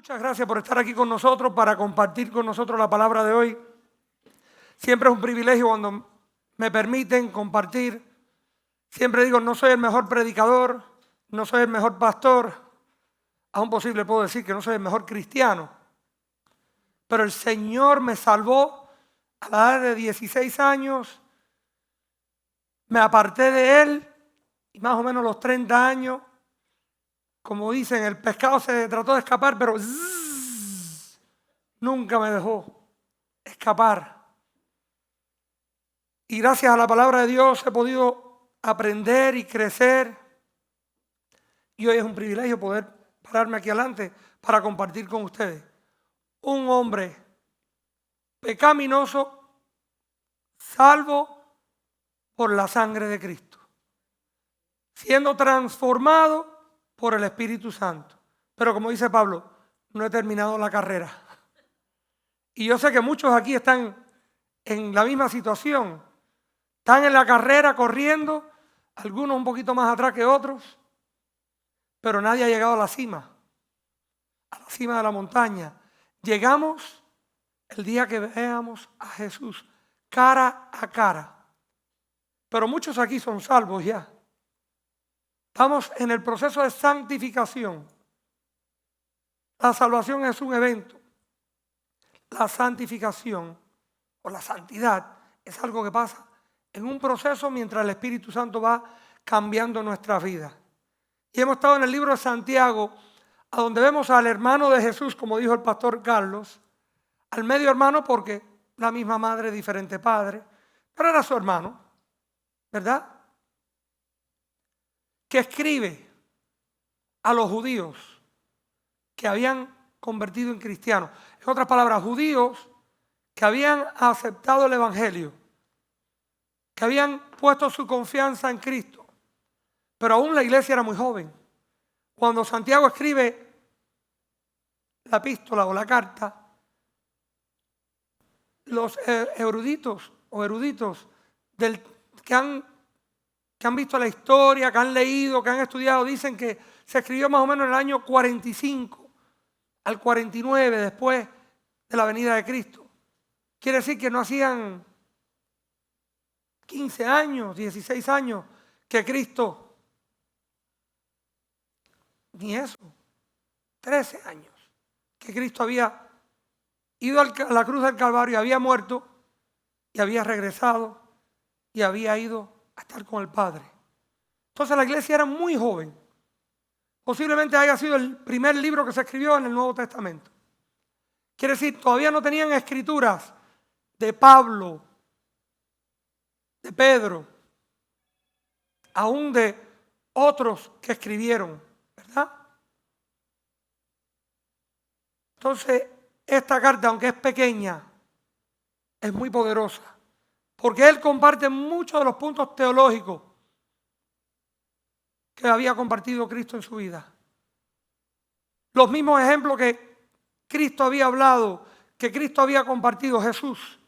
Muchas gracias por estar aquí con nosotros para compartir con nosotros la palabra de hoy. Siempre es un privilegio cuando me permiten compartir. Siempre digo, no soy el mejor predicador, no soy el mejor pastor, aún posible puedo decir que no soy el mejor cristiano, pero el Señor me salvó a la edad de 16 años, me aparté de Él y más o menos los 30 años, como dicen, el pescado se trató de escapar, pero nunca me dejó escapar. Y gracias a la palabra de Dios he podido aprender y crecer. Y hoy es un privilegio poder pararme aquí adelante para compartir con ustedes. Un hombre pecaminoso, salvo por la sangre de Cristo, siendo transformado por el Espíritu Santo. Pero como dice Pablo, no he terminado la carrera. Y yo sé que muchos aquí están en la misma situación. Están en la carrera corriendo, algunos un poquito más atrás que otros, pero nadie ha llegado a la cima de la montaña. Llegamos el día que veamos a Jesús cara a cara. Pero muchos aquí son salvos ya. Estamos en el proceso de santificación. La salvación es un evento. La santificación o la santidad es algo que pasa en un proceso mientras el Espíritu Santo va cambiando nuestra vida. Y hemos estado en el libro de Santiago, a donde vemos al hermano de Jesús, como dijo el pastor Carlos, al medio hermano porque la misma madre, diferente padre, pero era su hermano, ¿verdad? Que escribe a los judíos que habían convertido en cristianos. En otras palabras, judíos que habían aceptado el evangelio, que habían puesto su confianza en Cristo, pero aún la iglesia era muy joven. Cuando Santiago escribe la epístola o la carta, los eruditos que han visto la historia, que han leído, que han estudiado, dicen que se escribió más o menos en el año 45 al 49 después de la venida de Cristo. Quiere decir que no hacían 15 años, 16 años que Cristo, ni eso, 13 años, que Cristo había ido a la cruz del Calvario, había muerto y había regresado y había ido a estar con el Padre. Entonces la iglesia era muy joven. Posiblemente haya sido el primer libro que se escribió en el Nuevo Testamento. Quiere decir, todavía no tenían escrituras de Pablo, de Pedro, aún de otros que escribieron, ¿verdad? Entonces, esta carta, aunque es pequeña, es muy poderosa, porque él comparte muchos de los puntos teológicos que había compartido Cristo en su vida. Los mismos ejemplos que Cristo había hablado, que Cristo había compartido Jesús.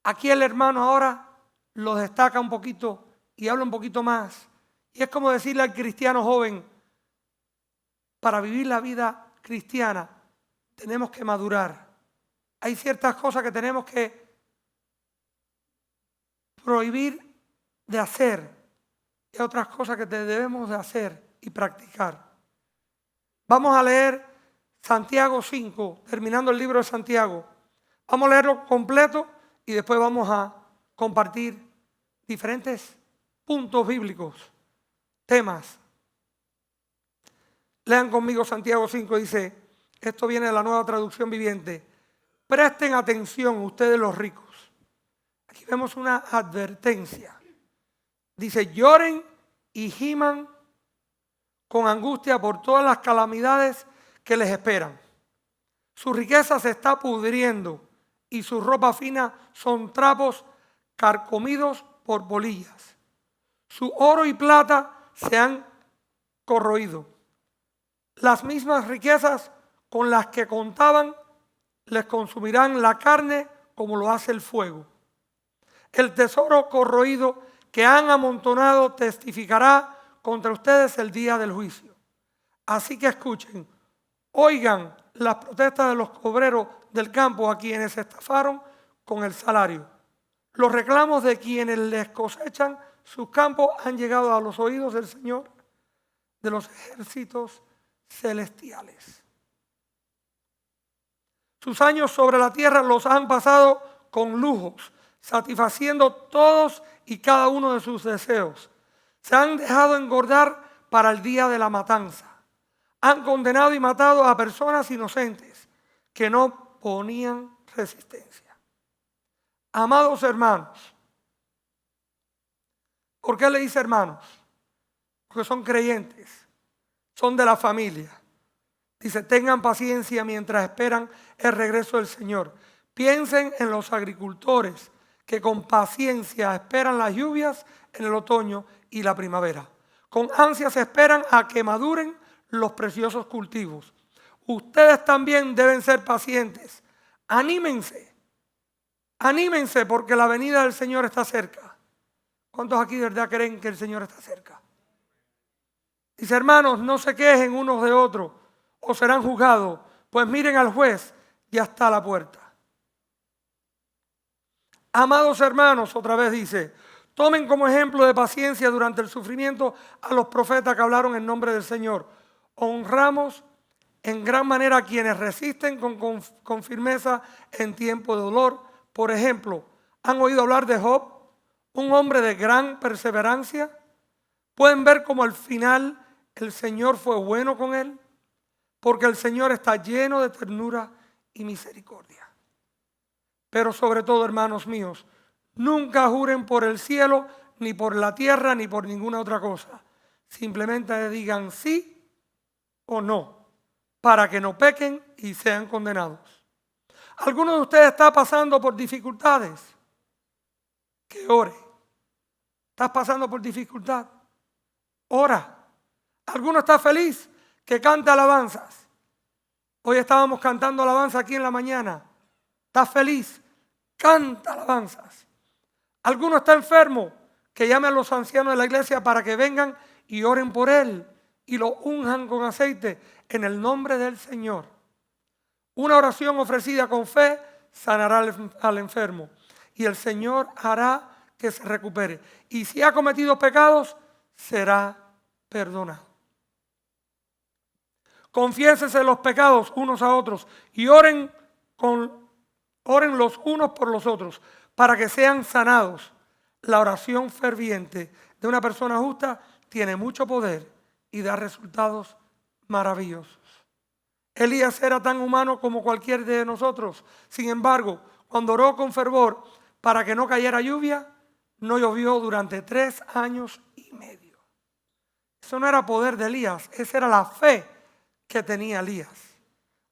Aquí el hermano ahora lo destaca un poquito y habla un poquito más. Y es como decirle al cristiano joven, para vivir la vida cristiana tenemos que madurar. Hay ciertas cosas que tenemos que prohibir de hacer y otras cosas que debemos de hacer y practicar. Vamos a leer Santiago 5, terminando el libro de Santiago. Vamos a leerlo completo y después vamos a compartir diferentes puntos bíblicos, temas. Lean conmigo Santiago 5, dice, esto viene de la Nueva Traducción Viviente. Presten atención ustedes los ricos. Aquí vemos una advertencia. Dice, lloren y giman con angustia por todas las calamidades que les esperan. Su riqueza se está pudriendo y su ropa fina son trapos carcomidos por polillas. Su oro y plata se han corroído. Las mismas riquezas con las que contaban les consumirán la carne como lo hace el fuego. El tesoro corroído que han amontonado testificará contra ustedes el día del juicio. Así que escuchen, oigan las protestas de los obreros del campo a quienes estafaron con el salario. Los reclamos de quienes les cosechan sus campos han llegado a los oídos del Señor de los ejércitos celestiales. Sus años sobre la tierra los han pasado con lujos, satisfaciendo todos y cada uno de sus deseos. Se han dejado engordar para el día de la matanza. Han condenado y matado a personas inocentes que no ponían resistencia. Amados hermanos, ¿por qué le dice hermanos? Porque son creyentes, son de la familia. Dice, tengan paciencia mientras esperan el regreso del Señor. Piensen en los agricultores que con paciencia esperan las lluvias en el otoño y la primavera. Con ansias esperan a que maduren los preciosos cultivos. Ustedes también deben ser pacientes. Anímense. Anímense porque la venida del Señor está cerca. ¿Cuántos aquí de verdad creen que el Señor está cerca? Dice, hermanos, no se quejen unos de otros o serán juzgados, pues miren al juez, ya está a la puerta. Amados hermanos, otra vez dice, tomen como ejemplo de paciencia durante el sufrimiento a los profetas que hablaron en nombre del Señor. Honramos en gran manera a quienes resisten con firmeza en tiempo de dolor. Por ejemplo, ¿han oído hablar de Job, un hombre de gran perseverancia? ¿Pueden ver cómo al final el Señor fue bueno con él? Porque el Señor está lleno de ternura y misericordia. Pero sobre todo, hermanos míos, nunca juren por el cielo, ni por la tierra, ni por ninguna otra cosa. Simplemente digan sí o no, para que no pequen y sean condenados. ¿Alguno de ustedes está pasando por dificultades? Que ore. ¿Estás pasando por dificultad? Ora. ¿Alguno está feliz? Que cante alabanzas. Hoy estábamos cantando alabanza aquí en la mañana. ¿Estás feliz? Canta alabanzas. ¿Alguno está enfermo? Que llame a los ancianos de la iglesia para que vengan y oren por él y lo unjan con aceite en el nombre del Señor. Una oración ofrecida con fe sanará al enfermo y el Señor hará que se recupere. Y si ha cometido pecados, será perdonado. Confiénsense los pecados unos a otros y oren los unos por los otros para que sean sanados. La oración ferviente de una persona justa tiene mucho poder y da resultados maravillosos. Elías era tan humano como cualquier de nosotros. Sin embargo, cuando oró con fervor para que no cayera lluvia, no llovió durante 3 años y medio. Eso no era poder de Elías, esa era la fe que tenía Elías.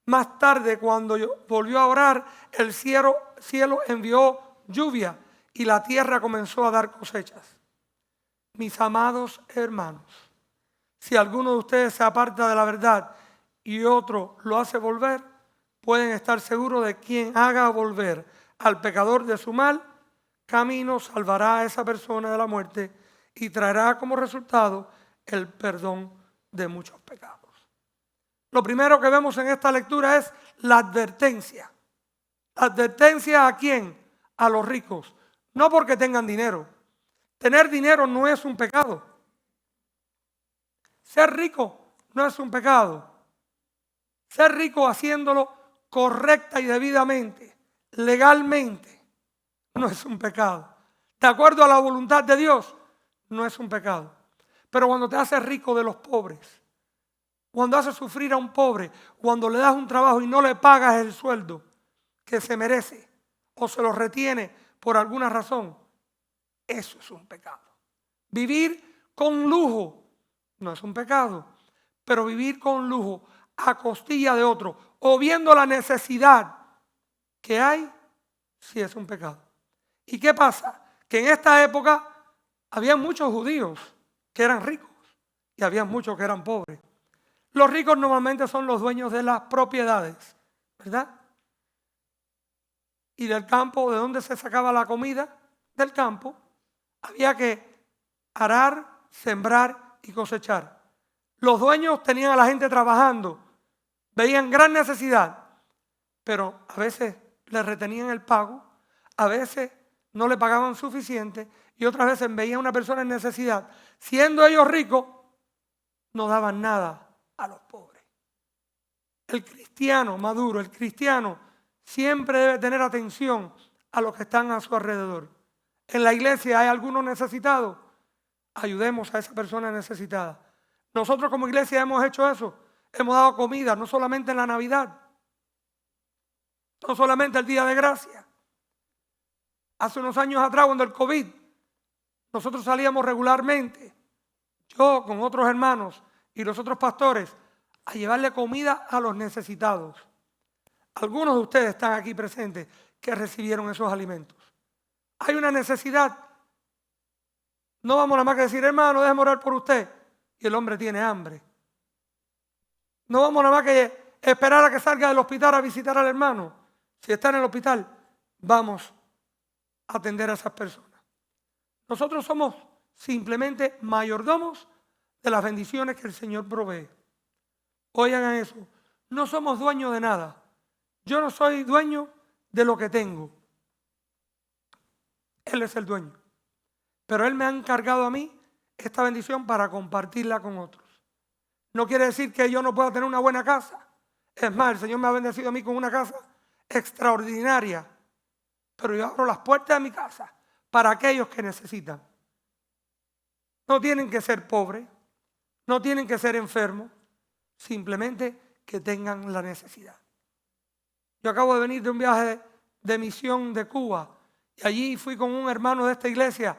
Más tarde, cuando volvió a orar, el cielo envió lluvia y la tierra comenzó a dar cosechas. Mis amados hermanos, si alguno de ustedes se aparta de la verdad y otro lo hace volver, pueden estar seguros de quien haga volver al pecador de su mal camino, salvará a esa persona de la muerte y traerá como resultado el perdón de muchos pecados. Lo primero que vemos en esta lectura es la advertencia. ¿La advertencia a quién? A los ricos. No porque tengan dinero. Tener dinero no es un pecado. Ser rico no es un pecado. Ser rico haciéndolo correcta y debidamente, legalmente, no es un pecado. De acuerdo a la voluntad de Dios, no es un pecado. Pero cuando te haces rico de los pobres, cuando haces sufrir a un pobre, cuando le das un trabajo y no le pagas el sueldo que se merece o se lo retiene por alguna razón, eso es un pecado. Vivir con lujo no es un pecado, pero vivir con lujo a costilla de otro o viendo la necesidad que hay, sí es un pecado. ¿Y qué pasa? Que en esta época había muchos judíos que eran ricos y había muchos que eran pobres. Los ricos normalmente son los dueños de las propiedades, ¿verdad? Y del campo, ¿de dónde se sacaba la comida? Del campo. Había que arar, sembrar y cosechar. Los dueños tenían a la gente trabajando veían gran necesidad, pero a veces le retenían el pago, a veces no le pagaban suficiente y otras veces veían a una persona en necesidad. Siendo ellos ricos, no daban nada a los pobres. El cristiano maduro, el cristiano siempre debe tener atención a los que están a su alrededor. En la iglesia hay algunos necesitados, ayudemos a esa persona necesitada. Nosotros como iglesia hemos hecho eso, hemos dado comida, no solamente en la Navidad, no solamente el Día de Gracia. Hace unos años atrás, cuando el COVID, nosotros salíamos regularmente, yo con otros hermanos y los otros pastores, a llevarle comida a los necesitados. Algunos de ustedes están aquí presentes que recibieron esos alimentos. Hay una necesidad. No vamos nada más que decir, hermano, déjeme orar por usted. Y el hombre tiene hambre. No vamos nada más que esperar a que salga del hospital a visitar al hermano. Si está en el hospital, vamos a atender a esas personas. Nosotros somos simplemente mayordomos de las bendiciones que el Señor provee. Oigan eso, no somos dueños de nada. Yo no soy dueño de lo que tengo. Él es el dueño. Pero Él me ha encargado a mí esta bendición para compartirla con otros. No quiere decir que yo no pueda tener una buena casa. Es más, el Señor me ha bendecido a mí con una casa extraordinaria. Pero yo abro las puertas de mi casa para aquellos que necesitan. No tienen que ser pobres, no tienen que ser enfermos, simplemente que tengan la necesidad. Yo acabo de venir de un viaje de misión de Cuba y allí fui con un hermano de esta iglesia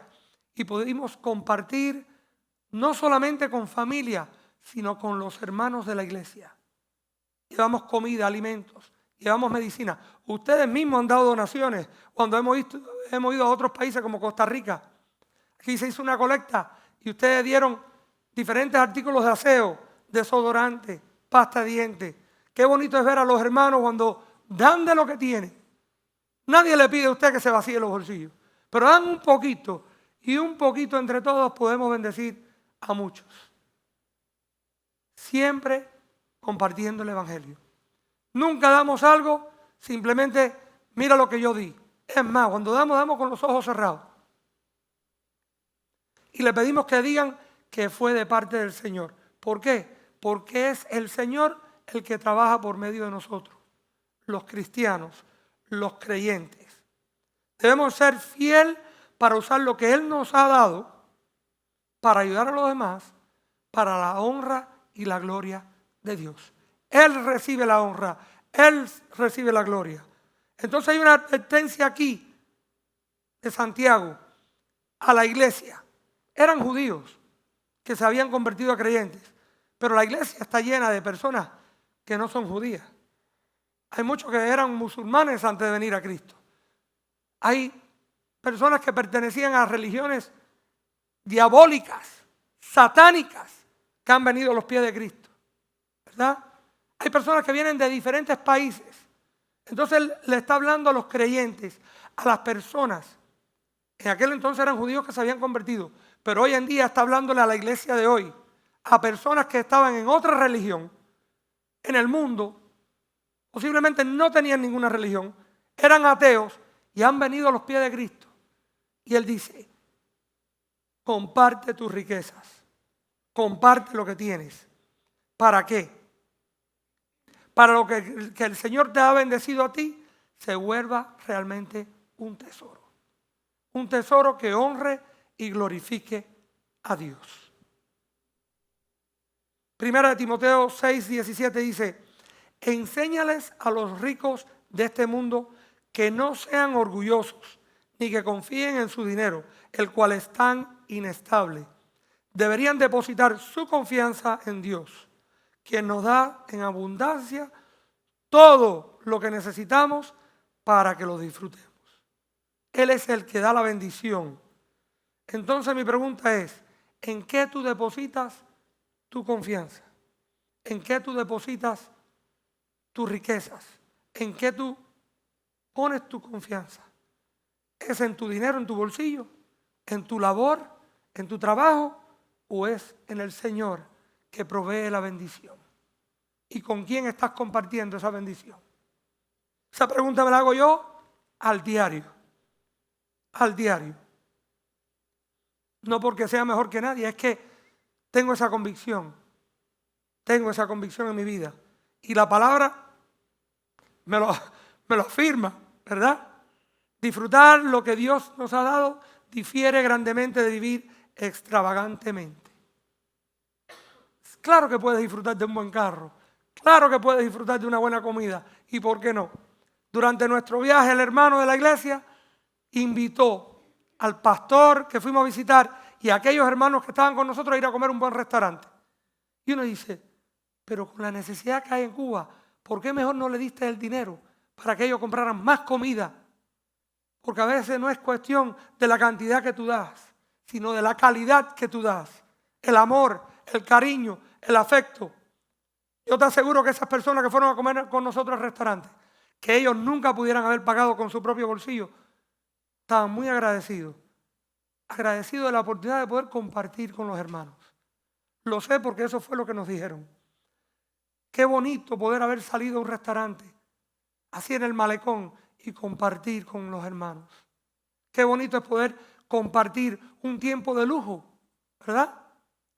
y pudimos compartir no solamente con familia, sino con los hermanos de la iglesia. Llevamos comida, alimentos, llevamos medicina. Ustedes mismos han dado donaciones cuando hemos ido a otros países como Costa Rica. Aquí se hizo una colecta y ustedes dieron diferentes artículos de aseo, desodorante, pasta de dientes. Qué bonito es ver a los hermanos cuando dan de lo que tienen. Nadie le pide a usted que se vacíe los bolsillos, pero dan un poquito y un poquito entre todos podemos bendecir a muchos. Siempre compartiendo el evangelio. Nunca damos algo simplemente mira lo que yo di. Es más, cuando damos con los ojos cerrados. Y le pedimos que digan que fue de parte del Señor. ¿Por qué? Porque es el Señor el que trabaja por medio de nosotros, los cristianos, los creyentes. Debemos ser fieles para usar lo que Él nos ha dado para ayudar a los demás, para la honra y la gloria de Dios. Él recibe la honra, Él recibe la gloria. Entonces hay una advertencia aquí de Santiago a la iglesia. Eran judíos que se habían convertido a creyentes, pero la iglesia está llena de personas que no son judías. Hay muchos que eran musulmanes antes de venir a Cristo. Hay personas que pertenecían a religiones diabólicas, satánicas, que han venido a los pies de Cristo, ¿verdad? Hay personas que vienen de diferentes países. Entonces Él le está hablando a los creyentes, a las personas. En aquel entonces eran judíos que se habían convertido, pero hoy en día está hablándole a la iglesia de hoy, a personas que estaban en otra religión, en el mundo, posiblemente no tenían ninguna religión, eran ateos y han venido a los pies de Cristo. Y Él dice, comparte tus riquezas, comparte lo que tienes. ¿Para qué? Para lo que el Señor te ha bendecido a ti, se vuelva realmente un tesoro. Un tesoro que honre y glorifique a Dios. Primera de Timoteo 6:17 dice, enséñales a los ricos de este mundo que no sean orgullosos, ni que confíen en su dinero, el cual es tan inestable. Deberían depositar su confianza en Dios, quien nos da en abundancia todo lo que necesitamos para que lo disfrutemos. Él es el que da la bendición. Entonces mi pregunta es, ¿en qué tú depositas tu confianza? ¿En qué tú depositas tus riquezas? ¿En qué tú pones tu confianza? ¿Es en tu dinero, en tu bolsillo? ¿En tu labor? ¿En tu trabajo? ¿O es en el Señor que provee la bendición? y con quién estás compartiendo esa bendición. Esa pregunta me la hago yo al diario. Al diario. No porque sea mejor que nadie, es que tengo esa convicción. Tengo esa convicción en mi vida. Y la palabra me lo afirma, ¿verdad? Disfrutar lo que Dios nos ha dado difiere grandemente de vivir extravagantemente. Claro que puedes disfrutar de un buen carro. Claro que puedes disfrutar de una buena comida. ¿Y por qué no? Durante nuestro viaje, el hermano de la iglesia invitó al pastor que fuimos a visitar y a aquellos hermanos que estaban con nosotros a ir a comer a un buen restaurante. Y uno dice, pero con la necesidad que hay en Cuba, ¿por qué mejor no le diste el dinero para que ellos compraran más comida? Porque a veces no es cuestión de la cantidad que tú das, sino de la calidad que tú das. El amor, el cariño, el afecto. Yo te aseguro que esas personas que fueron a comer con nosotros al restaurante, que ellos nunca pudieran haber pagado con su propio bolsillo, estaban muy agradecidos. Agradecidos de la oportunidad de poder compartir con los hermanos. Lo sé porque eso fue lo que nos dijeron. Qué bonito poder haber salido a un restaurante, así en el malecón, y compartir con los hermanos. Qué bonito es poder compartir un tiempo de lujo, ¿verdad?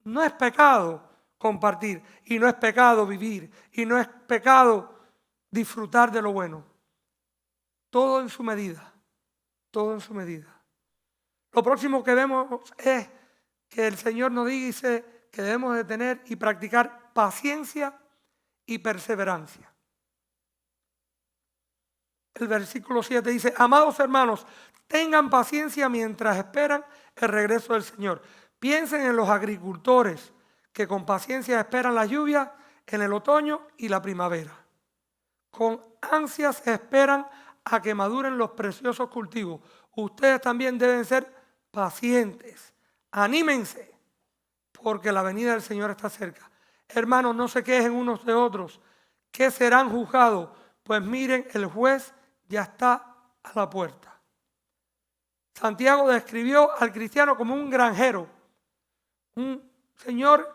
No es pecado compartir, y no es pecado vivir, y no es pecado disfrutar de lo bueno. Todo en su medida, todo en su medida. Lo próximo que vemos es que el Señor nos dice que debemos de tener y practicar paciencia y perseverancia. El versículo 7 dice, amados hermanos, tengan paciencia mientras esperan el regreso del Señor. Piensen en los agricultores que con paciencia esperan la lluvia en el otoño y la primavera. Con ansias esperan a que maduren los preciosos cultivos. Ustedes también deben ser pacientes. Anímense, porque la venida del Señor está cerca. Hermanos, no se quejen unos de otros, que serán juzgados. Pues miren, el juez ya está a la puerta. Santiago describió al cristiano como un granjero, un señor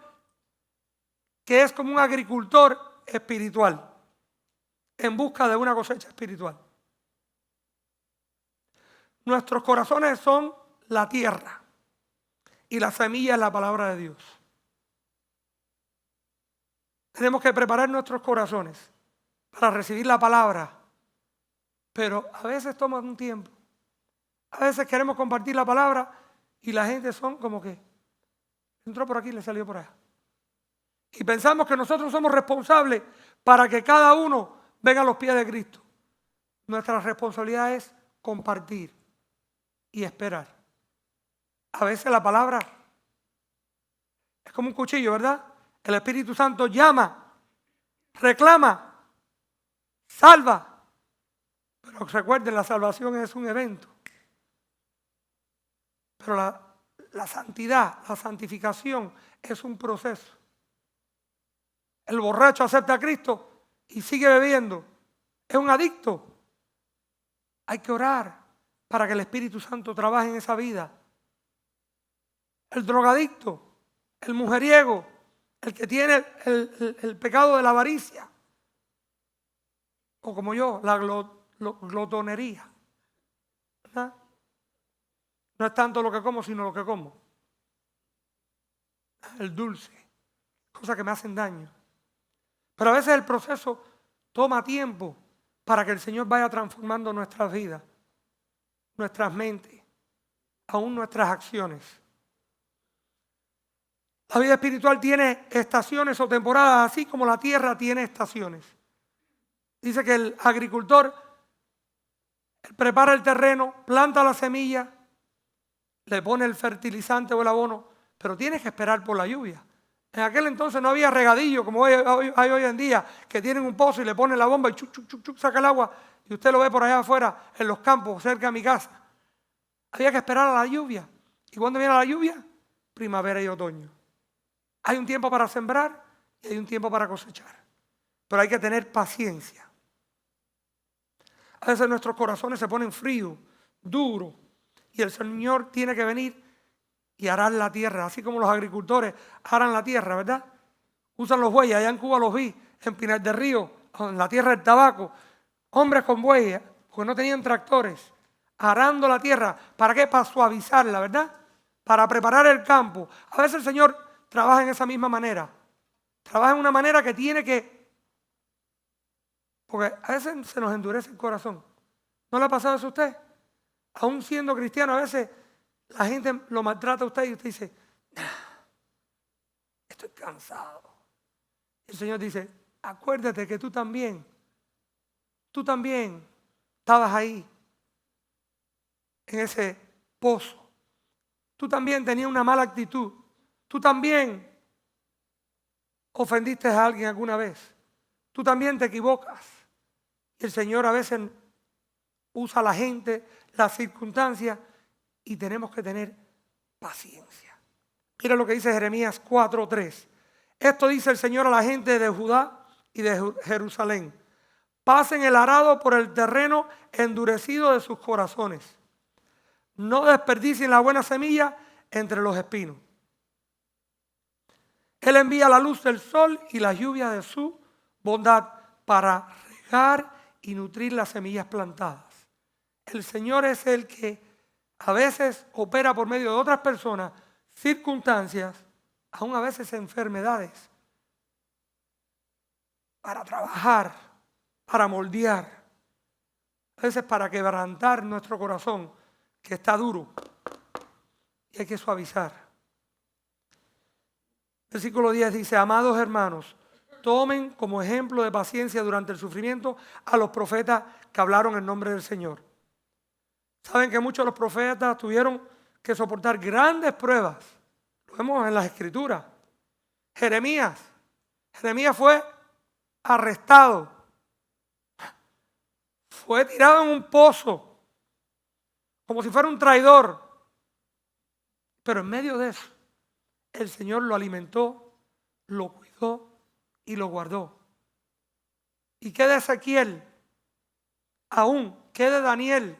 que es como un agricultor espiritual, en busca de una cosecha espiritual. Nuestros corazones son la tierra y la semilla es la palabra de Dios. Tenemos que preparar nuestros corazones para recibir la palabra, pero a veces toma un tiempo. A veces queremos compartir la palabra y la gente son como que entró por aquí y le salió por allá. Y pensamos que nosotros somos responsables para que cada uno venga a los pies de Cristo. Nuestra responsabilidad es compartir y esperar. A veces la palabra es como un cuchillo, ¿verdad? El Espíritu Santo llama, reclama, salva. Pero recuerden, la salvación es un evento. Pero la santidad, la santificación es un proceso. El borracho acepta a Cristo y sigue bebiendo. Es un adicto. Hay que orar para que el Espíritu Santo trabaje en esa vida. El drogadicto, el mujeriego, el que tiene el pecado de la avaricia, o como yo, la glotonería, ¿verdad? No es tanto lo que como, sino lo que como. El dulce, cosas que me hacen daño. Pero a veces el proceso toma tiempo para que el Señor vaya transformando nuestras vidas, nuestras mentes, aún nuestras acciones. La vida espiritual tiene estaciones o temporadas, así como la tierra tiene estaciones. Dice que el agricultor prepara el terreno, planta la semilla, le pone el fertilizante o el abono, pero tienes que esperar por la lluvia. En aquel entonces no había regadillo como hay hoy en día, que tienen un pozo y le ponen la bomba y chuc, chuc, chuc, chuc, saca el agua y usted lo ve por allá afuera en los campos cerca de mi casa. Había que esperar a la lluvia. ¿Y cuándo viene la lluvia? Primavera y otoño. Hay un tiempo para sembrar y hay un tiempo para cosechar. Pero hay que tener paciencia. A veces nuestros corazones se ponen fríos, duros, y el Señor tiene que venir y arar la tierra, así como los agricultores aran la tierra, ¿verdad? Usan los bueyes, allá en Cuba los vi, en Pinar del Río, en la tierra del tabaco, hombres con bueyes, porque no tenían tractores, arando la tierra. ¿Para qué? Para suavizarla, ¿verdad? Para preparar el campo. A veces el Señor trabaja en esa misma manera. Trabaja en una manera que tiene que... Porque a veces se nos endurece el corazón. ¿No le ha pasado eso a usted? Aún siendo cristiano, a veces la gente lo maltrata a usted y usted dice, estoy cansado. Y el Señor dice, acuérdate que tú también estabas ahí, en ese pozo. Tú también tenías una mala actitud. Tú también ofendiste a alguien alguna vez. Tú también te equivocas. Y el Señor a veces usa a la gente, las circunstancias, y tenemos que tener paciencia. Mira lo que dice Jeremías 4:3. Esto dice el Señor a la gente de Judá y de Jerusalén. Pasen el arado por el terreno endurecido de sus corazones. No desperdicien la buena semilla entre los espinos. Él envía la luz del sol y la lluvia de su bondad para regar y nutrir las semillas plantadas. El Señor es el que a veces opera por medio de otras personas, circunstancias, aún a veces enfermedades, para trabajar, para moldear, a veces para quebrantar nuestro corazón, que está duro y hay que suavizar. Versículo 10 dice, amados hermanos, tomen como ejemplo de paciencia durante el sufrimiento a los profetas que hablaron en nombre del Señor. Saben que muchos de los profetas tuvieron que soportar grandes pruebas. Lo vemos en las Escrituras. Jeremías fue arrestado. Fue tirado en un pozo, como si fuera un traidor. Pero en medio de eso, el Señor lo alimentó, lo cuidó y lo guardó. ¿Y qué de Ezequiel? Aún, ¿qué de Daniel?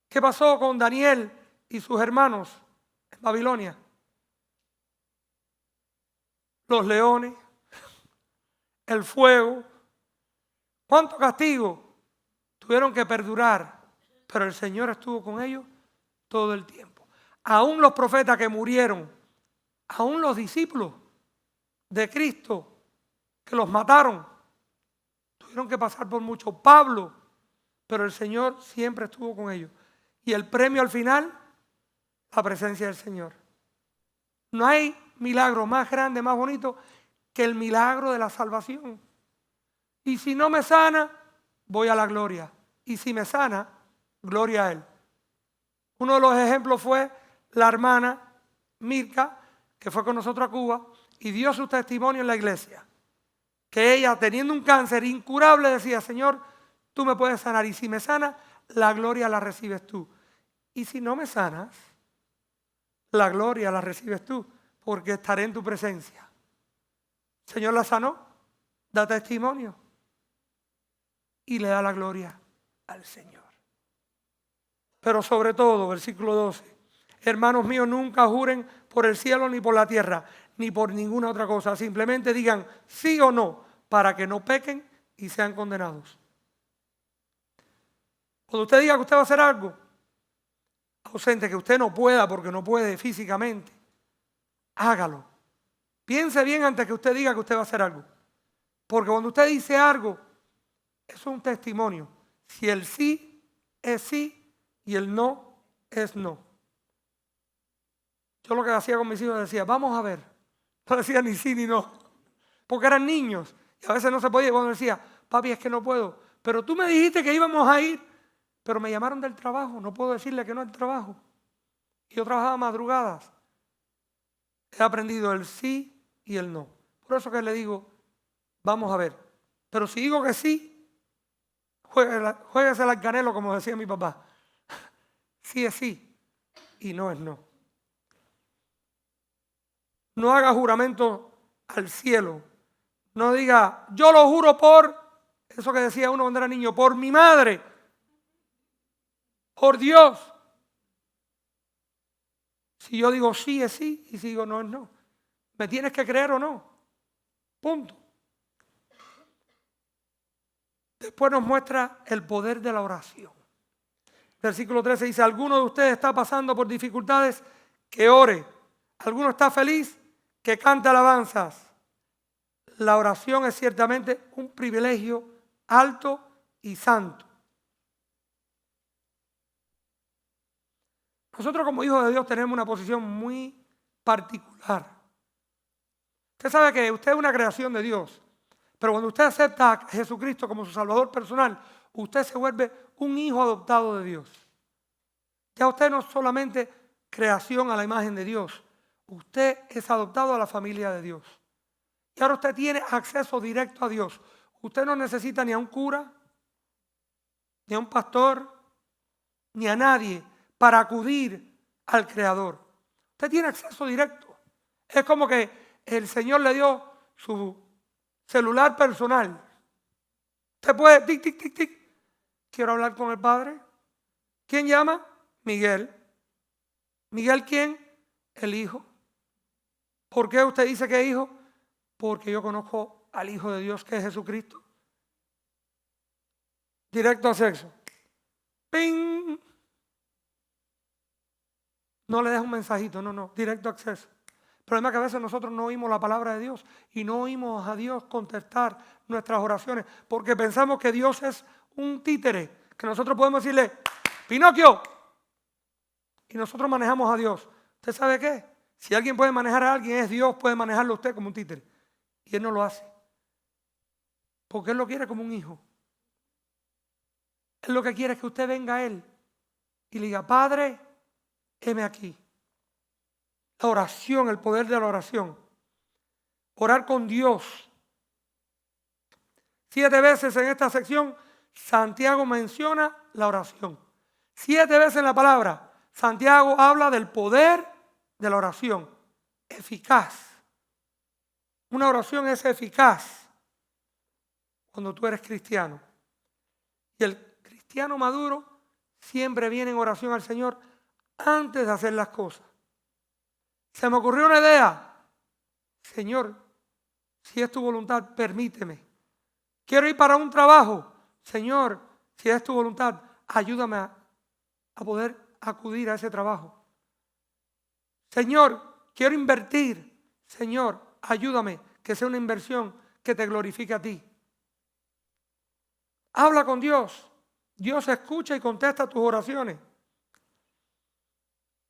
¿Qué pasó con Daniel y sus hermanos en Babilonia? Los leones, el fuego. ¿Cuánto castigo tuvieron que perdurar? Pero el Señor estuvo con ellos todo el tiempo. Aún los profetas que murieron, aún los discípulos de Cristo que los mataron, tuvieron que pasar por mucho. Pablo, pero el Señor siempre estuvo con ellos. Y el premio al final, la presencia del Señor. No hay milagro más grande, más bonito que el milagro de la salvación. Y si no me sana, voy a la gloria. Y si me sana, gloria a Él. Uno de los ejemplos fue la hermana Mirka, que fue con nosotros a Cuba y dio su testimonio en la iglesia. Que ella, teniendo un cáncer incurable, decía, Señor, tú me puedes sanar. Y si me sanas, la gloria la recibes tú. Y si no me sanas, la gloria la recibes tú, porque estaré en tu presencia. El Señor la sanó, da testimonio y le da la gloria al Señor. Pero sobre todo, versículo 12, hermanos míos, nunca juren por el cielo ni por la tierra, ni por ninguna otra cosa. Simplemente digan sí o no, para que no pequen y sean condenados. Cuando usted diga que usted va a hacer algo ausente, que usted no pueda porque no puede físicamente, hágalo. Piense bien antes que usted diga que usted va a hacer algo. Porque cuando usted dice algo, eso es un testimonio. Si el sí es sí y el no es no. Yo lo que hacía con mis hijos decía, vamos a ver. No decía ni sí ni no. Porque eran niños y a veces no se podía. Cuando decía, papi, es que no puedo. Pero tú me dijiste que íbamos a ir. Pero me llamaron del trabajo, no puedo decirle que no al trabajo. Y yo trabajaba madrugadas. He aprendido el sí y el no. Por eso que le digo, vamos a ver. Pero si digo que sí, juéguesela al canelo, como decía mi papá. Sí es sí y no es no. No haga juramento al cielo. No diga, yo lo juro por, eso que decía uno cuando era niño, por mi madre. Por Dios. Si yo digo sí es sí y si digo no es no. ¿Me tienes que creer o no? Punto. Después nos muestra el poder de la oración. Versículo 13 dice, alguno de ustedes está pasando por dificultades, que ore. Alguno está feliz, que cante alabanzas. La oración es ciertamente un privilegio alto y santo. Nosotros como hijos de Dios tenemos una posición muy particular. Usted sabe que usted es una creación de Dios, pero cuando usted acepta a Jesucristo como su Salvador personal, usted se vuelve un hijo adoptado de Dios. Ya usted no es solamente creación a la imagen de Dios, usted es adoptado a la familia de Dios. Y ahora usted tiene acceso directo a Dios. Usted no necesita ni a un cura, ni a un pastor, ni a nadie para acudir al Creador. Usted tiene acceso directo. Es como que el Señor le dio su celular personal. Usted puede, tic, tic, tic, tic. Quiero hablar con el Padre. ¿Quién llama? Miguel. ¿Miguel quién? El Hijo. ¿Por qué usted dice que es Hijo? Porque yo conozco al Hijo de Dios, que es Jesucristo. Directo a sexo. ¡Ping! No le deja un mensajito, no, directo acceso. El problema es que a veces nosotros no oímos la palabra de Dios y no oímos a Dios contestar nuestras oraciones porque pensamos que Dios es un títere, que nosotros podemos decirle, Pinocchio, y nosotros manejamos a Dios. ¿Usted sabe qué? Si alguien puede manejar a alguien, es Dios, puede manejarlo a usted como un títere. Y Él no lo hace. Porque Él lo quiere como un hijo. Él lo que quiere es que usted venga a Él y le diga, Padre, heme aquí. La oración, el poder de la oración. Orar con Dios. 7 veces en esta sección, Santiago menciona la oración. 7 veces en la palabra, Santiago habla del poder de la oración. Eficaz. Una oración es eficaz cuando tú eres cristiano. Y el cristiano maduro siempre viene en oración al Señor antes de hacer las cosas. Se me ocurrió una idea. Señor, si es tu voluntad, permíteme. Quiero ir para un trabajo. Señor, si es tu voluntad, ayúdame a poder acudir a ese trabajo. Señor, quiero invertir. Señor, ayúdame, que sea una inversión que te glorifique a ti. Habla con Dios. Dios escucha y contesta tus oraciones.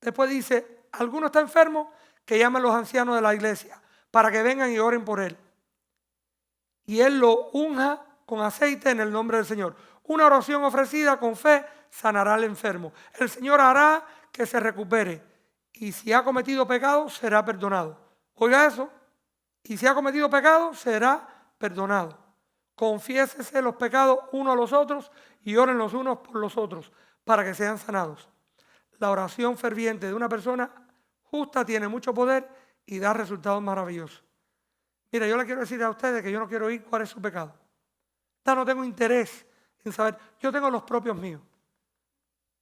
Después dice, alguno está enfermo, que llame a los ancianos de la iglesia para que vengan y oren por él. Y él lo unja con aceite en el nombre del Señor. Una oración ofrecida con fe sanará al enfermo. El Señor hará que se recupere. Y si ha cometido pecado, será perdonado. Oiga eso. Y si ha cometido pecado, será perdonado. Confiésese los pecados unos a los otros y oren los unos por los otros para que sean sanados. La oración ferviente de una persona justa tiene mucho poder y da resultados maravillosos. Mira, yo le quiero decir a ustedes que yo no quiero oír cuál es su pecado. Ya no tengo interés en saber. Yo tengo los propios míos.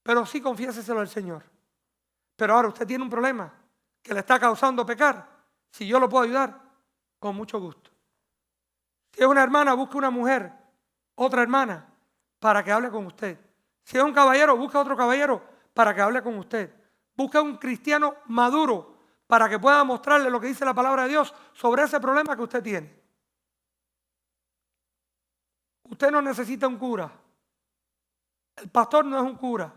Pero sí confiéseselo al Señor. Pero ahora usted tiene un problema que le está causando pecar. Si yo lo puedo ayudar, con mucho gusto. Si es una hermana, busque una mujer, otra hermana, para que hable con usted. Si es un caballero, busque otro caballero para que hable con usted. Busque un cristiano maduro para que pueda mostrarle lo que dice la palabra de Dios sobre ese problema que usted tiene. Usted no necesita un cura. El pastor no es un cura.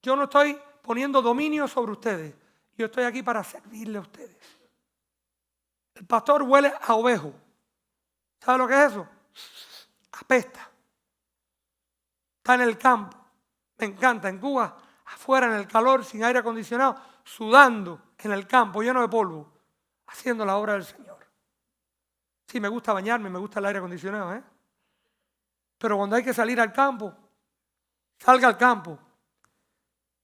Yo no estoy poniendo dominio sobre ustedes. Yo estoy aquí para servirle a ustedes. El pastor huele a ovejo. ¿Sabe lo que es eso? Apesta. Está en el campo. Me encanta. En Cuba, afuera en el calor, sin aire acondicionado, sudando en el campo, lleno de polvo, haciendo la obra del Señor. Sí, me gusta bañarme, me gusta el aire acondicionado, ¿eh? Pero cuando hay que salir al campo, salga al campo.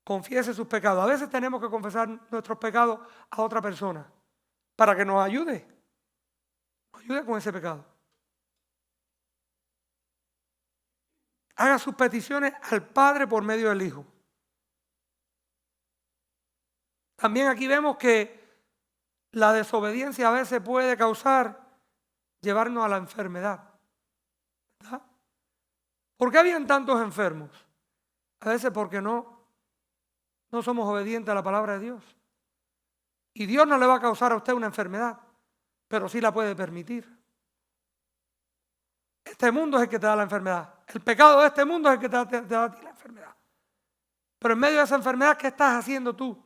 Confiese sus pecados. A veces tenemos que confesar nuestros pecados a otra persona para que nos ayude. Nos ayude con ese pecado. Haga sus peticiones al Padre por medio del Hijo. También aquí vemos que la desobediencia a veces puede causar llevarnos a la enfermedad, ¿verdad? ¿Por qué habían tantos enfermos? A veces porque no somos obedientes a la palabra de Dios. Y Dios no le va a causar a usted una enfermedad, pero sí la puede permitir. Este mundo es el que te da la enfermedad. El pecado de este mundo es el que te da a ti la enfermedad. Pero en medio de esa enfermedad, ¿qué estás haciendo tú?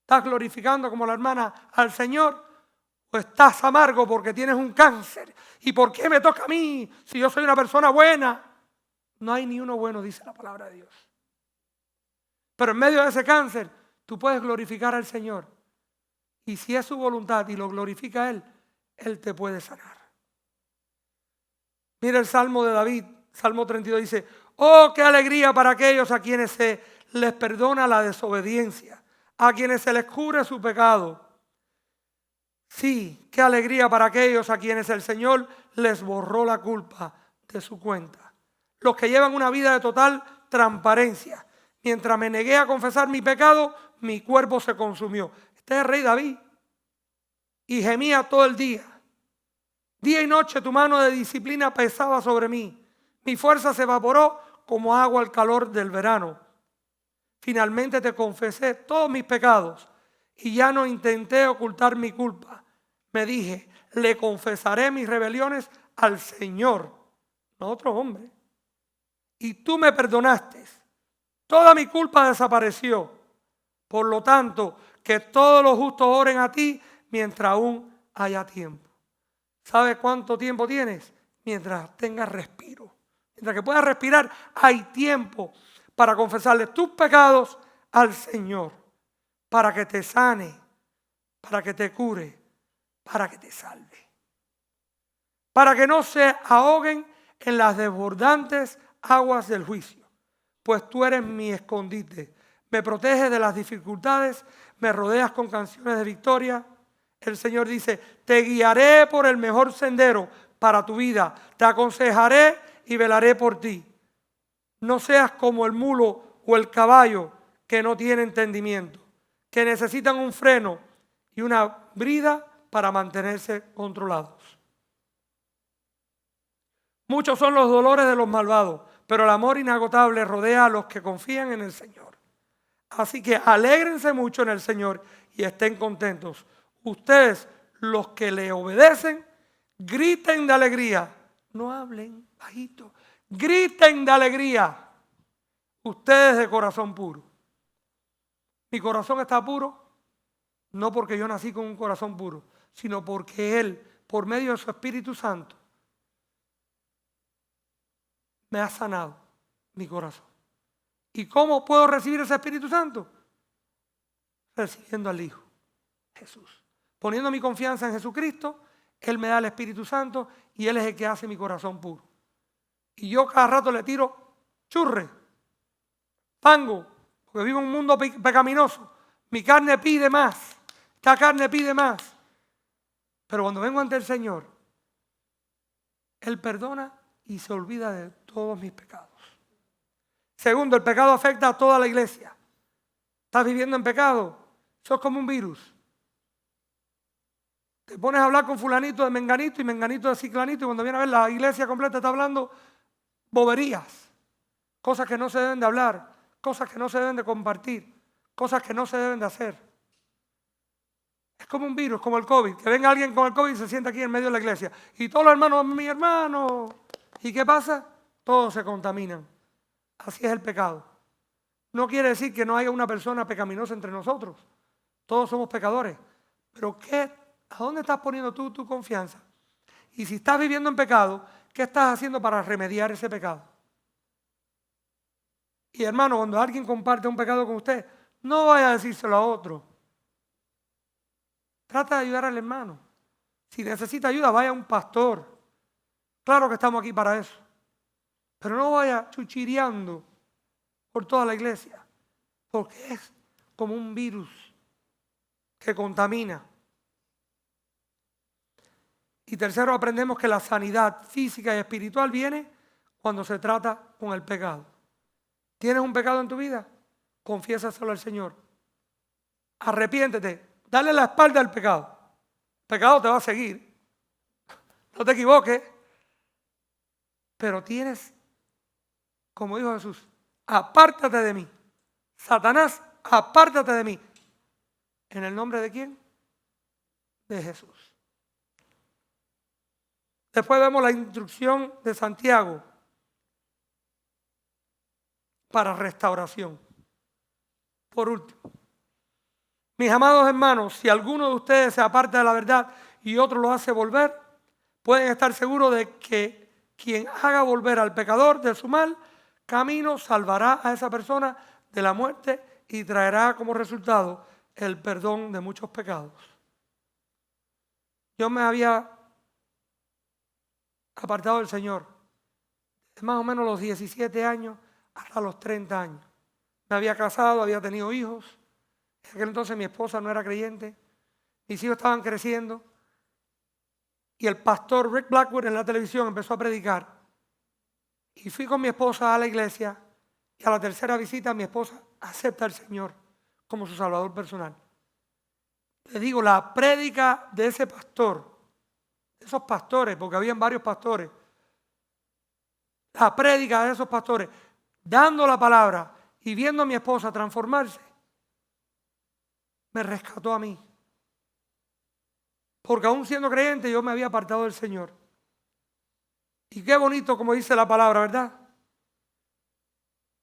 ¿Estás glorificando como la hermana al Señor? ¿O estás amargo porque tienes un cáncer? ¿Y por qué me toca a mí si yo soy una persona buena? No hay ni uno bueno, dice la palabra de Dios. Pero en medio de ese cáncer, tú puedes glorificar al Señor. Y si es su voluntad y lo glorifica Él, Él te puede sanar. Mira el Salmo de David, Salmo 32 dice: oh, qué alegría para aquellos a quienes se les perdona la desobediencia, a quienes se les cubre su pecado. Sí, qué alegría para aquellos a quienes el Señor les borró la culpa de su cuenta. Los que llevan una vida de total transparencia. Mientras me negué a confesar mi pecado, mi cuerpo se consumió. Este es el rey David. Y gemía todo el día. Día y noche tu mano de disciplina pesaba sobre mí. Mi fuerza se evaporó como agua al calor del verano. Finalmente te confesé todos mis pecados y ya no intenté ocultar mi culpa. Me dije, le confesaré mis rebeliones al Señor, no a otro hombre. Y tú me perdonaste. Toda mi culpa desapareció. Por lo tanto, que todos los justos oren a ti mientras aún haya tiempo. ¿Sabes cuánto tiempo tienes? Mientras tengas respiro. Mientras que puedas respirar, hay tiempo para confesarle tus pecados al Señor, para que te sane, para que te cure, para que te salve. Para que no se ahoguen en las desbordantes aguas del juicio. Pues tú eres mi escondite, me proteges de las dificultades, me rodeas con canciones de victoria. El Señor dice, te guiaré por el mejor sendero para tu vida, te aconsejaré y velaré por ti. No seas como el mulo o el caballo que no tiene entendimiento, que necesitan un freno y una brida para mantenerse controlados. Muchos son los dolores de los malvados, pero el amor inagotable rodea a los que confían en el Señor. Así que alégrense mucho en el Señor y estén contentos. Ustedes, los que le obedecen, griten de alegría. No hablen bajito. Griten de alegría. Ustedes de corazón puro. Mi corazón está puro, no porque yo nací con un corazón puro, sino porque Él, por medio de su Espíritu Santo, me ha sanado mi corazón. ¿Y cómo puedo recibir ese Espíritu Santo? Recibiendo al Hijo, Jesús. Poniendo mi confianza en Jesucristo, Él me da el Espíritu Santo y Él es el que hace mi corazón puro. Y yo cada rato le tiro churre, pango, porque vivo en un mundo pecaminoso. Mi carne pide más, esta carne pide más. Pero cuando vengo ante el Señor, Él perdona y se olvida de todos mis pecados. Segundo, el pecado afecta a toda la iglesia. ¿Estás viviendo en pecado? Eso es como un virus. Te pones a hablar con fulanito de menganito y menganito de ciclanito y cuando viene a ver la iglesia completa está hablando boberías. Cosas que no se deben de hablar, cosas que no se deben de compartir, cosas que no se deben de hacer. Es como un virus, como el COVID. Que venga alguien con el COVID y se sienta aquí en medio de la iglesia. Y todos los hermanos, mi hermano. ¿Y qué pasa? Todos se contaminan. Así es el pecado. No quiere decir que no haya una persona pecaminosa entre nosotros. Todos somos pecadores. Pero ¿a dónde estás poniendo tú tu confianza? Y si estás viviendo en pecado, ¿qué estás haciendo para remediar ese pecado? Y hermano, cuando alguien comparte un pecado con usted, no vaya a decírselo a otro. Trata de ayudar al hermano. Si necesita ayuda, vaya a un pastor. Claro que estamos aquí para eso. Pero no vaya chuchireando por toda la iglesia, porque es como un virus que contamina. Y tercero, aprendemos que la sanidad física y espiritual viene cuando se trata con el pecado. ¿Tienes un pecado en tu vida? Confiésaselo al Señor. Arrepiéntete. Dale la espalda al pecado. El pecado te va a seguir. no te equivoques, pero tienes, como dijo Jesús, apártate de mí. Satanás, apártate de mí. ¿En el nombre de quién? De Jesús. Después vemos la instrucción de Santiago para restauración. Por último, mis amados hermanos, si alguno de ustedes se aparta de la verdad y otro lo hace volver, pueden estar seguros de que quien haga volver al pecador de su mal camino salvará a esa persona de la muerte y traerá como resultado el perdón de muchos pecados. Yo me había apartado del Señor de más o menos los 17 años hasta los 30 años. Me había casado, había tenido hijos. En aquel entonces mi esposa no era creyente. Mis hijos estaban creciendo. Y el pastor Rick Blackwood en la televisión empezó a predicar. Y fui con mi esposa a la iglesia. Y a la tercera visita mi esposa acepta al Señor como su salvador personal. Le digo, la prédica de ese pastor, de esos pastores, porque habían varios pastores, la prédica de esos pastores, dando la palabra y viendo a mi esposa transformarse, me rescató a mí. Porque aún siendo creyente yo me había apartado del Señor. Y qué bonito como dice la palabra, ¿verdad?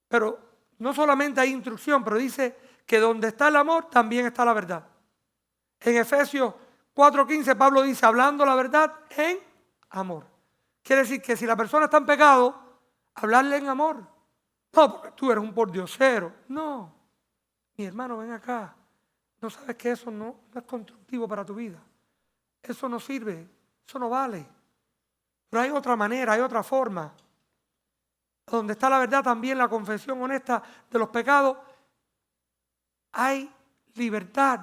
Pero no solamente hay instrucción, pero dice que donde está el amor también está la verdad. En Efesios 4:15 Pablo dice, hablando la verdad en amor. Quiere decir que si la persona está en pecado, hablarle en amor. No, porque tú eres un pordiosero. No, mi hermano, ven acá. No sabes que eso no es constructivo para tu vida. Eso no sirve, eso no vale. Pero hay otra manera, hay otra forma. Donde está la verdad también, la confesión honesta de los pecados, hay libertad.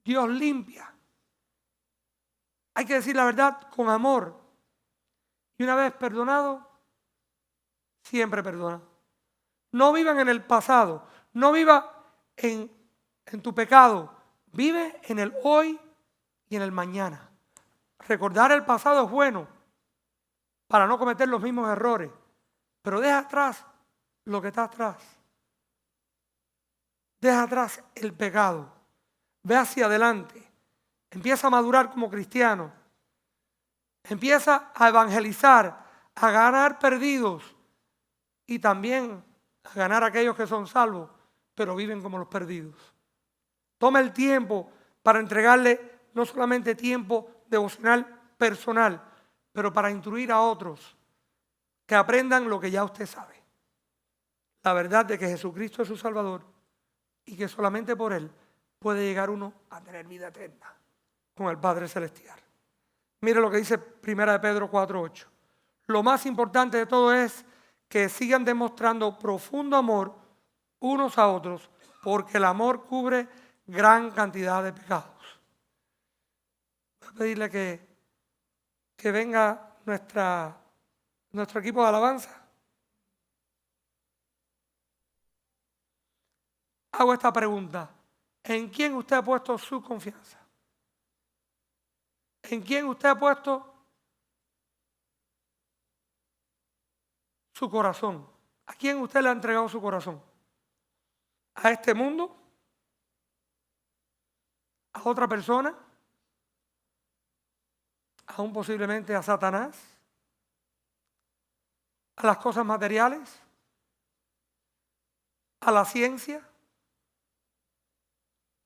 Dios limpia. Hay que decir la verdad con amor. Y una vez perdonado, siempre perdonado. No vivan en el pasado, no viva en tu pecado. Vive en el hoy y en el mañana. Recordar el pasado es bueno para no cometer los mismos errores, pero deja atrás lo que está atrás. Deja atrás el pecado. Ve hacia adelante. Empieza a madurar como cristiano. Empieza a evangelizar, a ganar perdidos y también a ganar a aquellos que son salvos, pero viven como los perdidos. Toma el tiempo para entregarle no solamente tiempo devocional personal, pero para instruir a otros que aprendan lo que ya usted sabe. La verdad de que Jesucristo es su Salvador y que solamente por Él puede llegar uno a tener vida eterna con el Padre Celestial. Mire lo que dice 1 Pedro 4:8. Lo más importante de todo es que sigan demostrando profundo amor unos a otros, porque el amor cubre gran cantidad de pecados. Voy a pedirle que venga nuestro equipo de alabanza. Hago esta pregunta. ¿En quién usted ha puesto su confianza? ¿En quién usted ha puesto su corazón? ¿A quién usted le ha entregado su corazón? ¿A este mundo? ¿A otra persona? ¿Aún posiblemente a Satanás? ¿A las cosas materiales? ¿A la ciencia?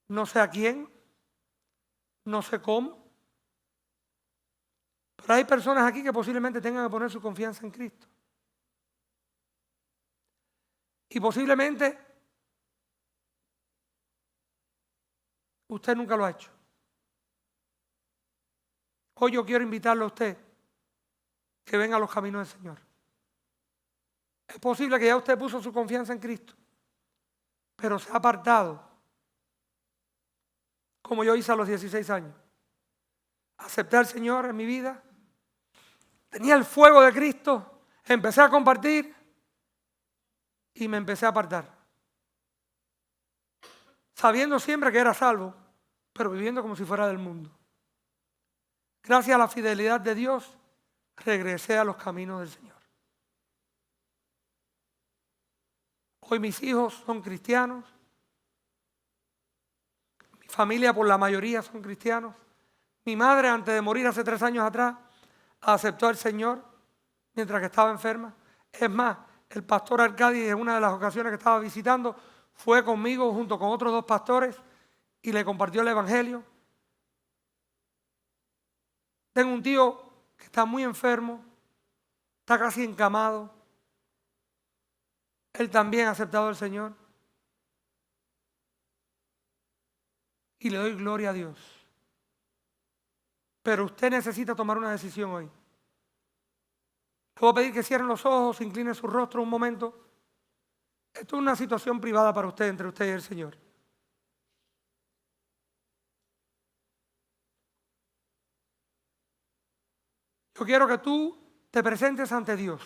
No sé a quién, no sé cómo. Pero hay personas aquí que posiblemente tengan que poner su confianza en Cristo. Y posiblemente usted nunca lo ha hecho. Hoy yo quiero invitarle a usted que venga a los caminos del Señor. Es posible que ya usted puso su confianza en Cristo, pero se ha apartado, como yo hice a los 16 años. Acepté al Señor en mi vida, tenía el fuego de Cristo, empecé a compartir y me empecé a apartar. Sabiendo siempre que era salvo, pero viviendo como si fuera del mundo. gracias a la fidelidad de Dios, regresé a los caminos del Señor. Hoy mis hijos son cristianos. Mi familia por la mayoría son cristianos. Mi madre, antes de morir hace 3 años atrás, aceptó al Señor mientras que estaba enferma. Es más, el pastor Arcadi, en una de las ocasiones que estaba visitando, fue conmigo junto con otros 2 pastores y le compartió el evangelio. Tengo un tío que está muy enfermo, está casi encamado. Él también ha aceptado al Señor. Y le doy gloria a Dios. Pero usted necesita tomar una decisión hoy. Le voy a pedir que cierren los ojos, incline su rostro un momento. Esto es una situación privada para usted, entre usted y el Señor. Yo quiero que tú te presentes ante Dios.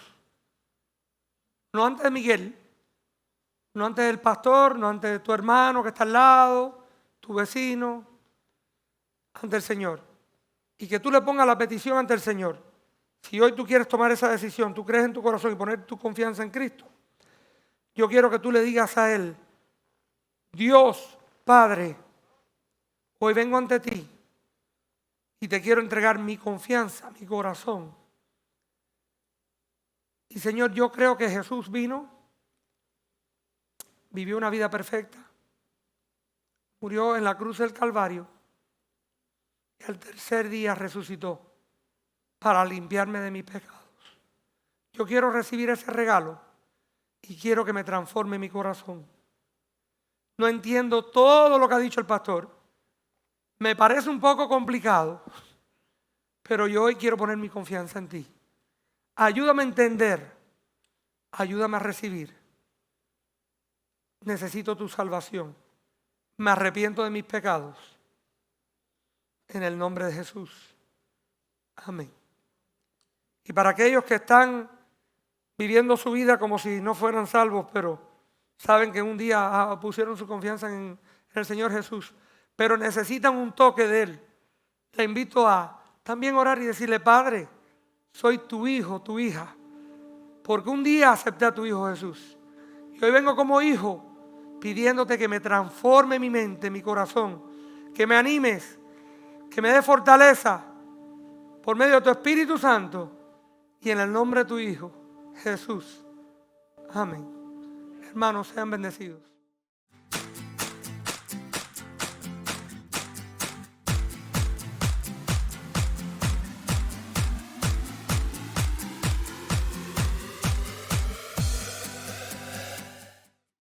No ante Miguel, no ante el pastor, no ante tu hermano que está al lado, tu vecino, ante el Señor. Y que tú le pongas la petición ante el Señor. Si hoy tú quieres tomar esa decisión, tú crees en tu corazón y poner tu confianza en Cristo, yo quiero que tú le digas a Él: Dios, Padre, hoy vengo ante ti y te quiero entregar mi confianza, mi corazón. Y Señor, yo creo que Jesús vino, vivió una vida perfecta, murió en la cruz del Calvario y al 3er día resucitó para limpiarme de mis pecados. Yo quiero recibir ese regalo y quiero que me transforme mi corazón. No entiendo todo lo que ha dicho el pastor. Me parece un poco complicado, pero yo hoy quiero poner mi confianza en ti. Ayúdame a entender, ayúdame a recibir. Necesito tu salvación. Me arrepiento de mis pecados. En el nombre de Jesús. Amén. Y para aquellos que están viviendo su vida como si no fueran salvos, pero saben que un día pusieron su confianza en el Señor Jesús, pero necesitan un toque de Él, le invito a también orar y decirle: Padre, soy tu hijo, tu hija, porque un día acepté a tu Hijo Jesús. Y hoy vengo como hijo pidiéndote que me transforme mi mente, mi corazón, que me animes, que me dé fortaleza por medio de tu Espíritu Santo y en el nombre de tu Hijo, Jesús. Amén. Hermanos, sean bendecidos.